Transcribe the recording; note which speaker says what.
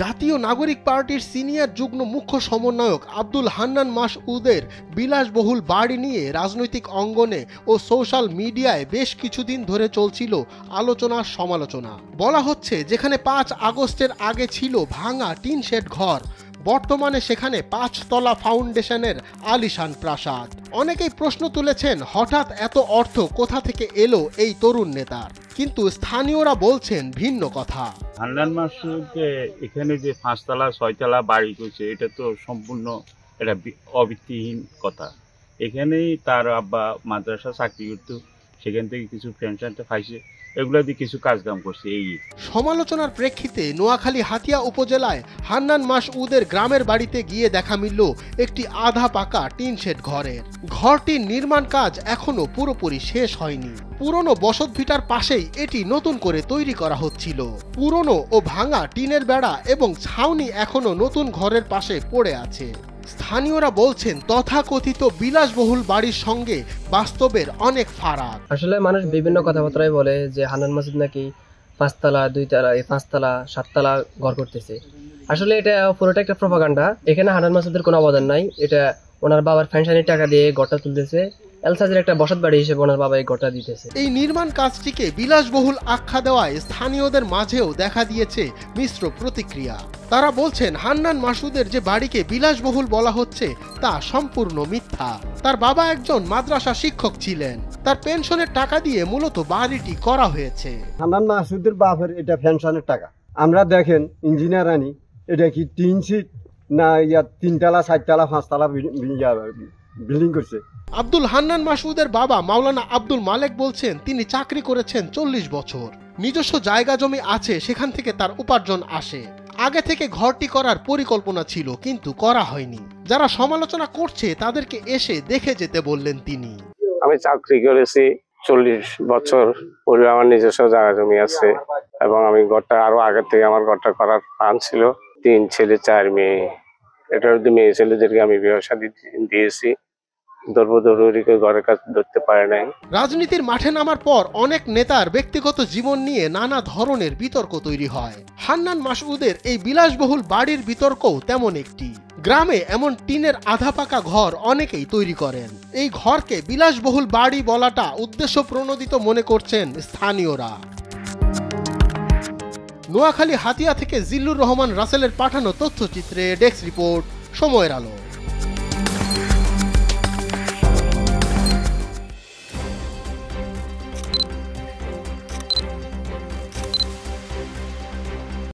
Speaker 1: জাতীয় নাগরিক পার্টির সিনিয়র যুগ্ম মুখ্য সমন্বয়ক আব্দুল হান্নান মাসউদের বিলাসবহুল বাড়ি নিয়ে রাজনৈতিক অঙ্গনে ও সোশ্যাল মিডিয়ায় বেশ কিছুদিন ধরে চলছিল আলোচনা সমালোচনা। বলা হচ্ছে যেখানে 5 আগস্টের আগে ছিল ভাঙা টিন শেড ঘর, বর্তমানে সেখানে 5 তলা ফাউন্ডেশনের আলিশান প্রাসাদ। অনেকেই প্রশ্ন তুলেছেন হঠাৎ এত অর্থ কোথা থেকে এলো এই তরুণ নেতার, কিন্তু স্থানীয়রা বলছেন ভিন্ন কথা।
Speaker 2: হান্নান মাসুদ এখানে যে 5 তলা 6 তলা বাড়ি করছে এটা তো সম্পূর্ণ এটা অভিত্তিহীন কথা। এখানেই তার আব্বা মাদ্রাসা চাকরি করত, সেখান থেকে কিছু পেনশনটা পাইছে, এগুলো দিয়ে কিছু কাজকাম করছে। এই
Speaker 1: সমালোচনার প্রেক্ষিতে নোয়াখালী হাতিয়া উপজেলায় হান্নান মাসউদের গ্রামের বাড়িতে গিয়ে দেখা মিলল একটি আধা পাকা টিন শেড ঘরের। ঘরটির নির্মাণ কাজ এখনো পুরোপুরি শেষ হয়নি। পুরনো বসতভিটার পাশেই এটি নতুন করে তৈরি করা হচ্ছিল। পুরনো ও ভাঙা টিনের বেড়া এবং ছাউনি এখনো নতুন ঘরের পাশে পড়ে আছে। স্থানীয়রা বলছেন তথাকথিত বিলাসবহুল বাড়ির সঙ্গে বাস্তবের অনেক ফারাক।
Speaker 3: আসলে মানুষ বিভিন্ন কথাবার্তায় বলে যে হান্নান মাসুদ নাকি 5 তলা 2 তলা 5 তলা 7 তলা ঘর করতেছে। আসলে এটা পুরোটা একটা প্রপাগান্ডা। এখানে হান্নান মাসুদের কোনো অবদান নাই। এটা ওনার বাবার পেনশনের টাকা দিয়ে ঘরটা তুলতেছে। এলসাজের একটা বসত বাড়ি হিসেবে ওনার বাবা এই ঘরটা দিতেছে।
Speaker 1: এই নির্মাণ কাজটিকে বিলাসবহুল আখ্যা দেওয়ায় স্থানীয়দের মাঝেও দেখা দিয়েছে মিশ্র প্রতিক্রিয়া। তারা বলছেন হান্নান মাসুদের যে বাড়িকে বিলাসবহুল বলা হচ্ছে তা সম্পূর্ণ মিথ্যা। তার বাবা একজন মাদ্রাসা শিক্ষক ছিলেন, তার পেনশনের টাকা দিয়ে মূলত বাড়িটি করা হয়েছে।
Speaker 4: হান্নান মাসুদের বাপের এটা পেনশনের টাকা। আমরা দেখেন ইঞ্জিনিয়ার আনি, এটা কি 3 সিট না 3 তলা 4 তলা 5 তলা বিল্ডিং করছে।
Speaker 1: আব্দুল হান্নান মাসউদের বাবা মাওলানা আব্দুল মালেক বলছেন তিনি চাকরি করেছেন 40 বছর, নিজস্ব জায়গা জমি আছে, সেখান থেকে তার উপার্জন আসে। আগে থেকে ঘরটি করার পরিকল্পনা ছিল কিন্তু করা হয়নি। যারা সমালোচনা করছে তাদেরকে এসে দেখে যেতে বললেন তিনি।
Speaker 5: আমি চাকরি করেছি 40 বছর, পরে আমার নিজস্ব জায়গা জমি আছে এবং আমি ঘরটা আরো আগে থেকে আমার ঘরটা করার প্ল্যান ছিল। 3 ছেলে 4 মেয়ে, এটার মেয়ে ছেলেদেরকে আমি বিবাহ শাদী দিয়েছি।
Speaker 1: রাজনীতির মাঠে নামার পর অনেক নেতার ব্যক্তিগত জীবন নিয়ে নানা ধরনের বিতর্ক তৈরি হয়। হান্নান মাসউদের এই বিলাসবহুল বাড়ির বিতর্কও তেমন একটি। গ্রামে এমন টিনের আধা পাকা ঘর অনেকেই তৈরি করেন। এই ঘরকে বিলাসবহুল বাড়ি বলাটা উদ্দেশ্য প্রণোদিত মনে করছেন স্থানীয়রা। নোয়াখালী হাতিয়া থেকে জিল্লুর রহমান রাসেলের পাঠানো তথ্যচিত্রে ডেস্ক রিপোর্ট, সময়ের আলো।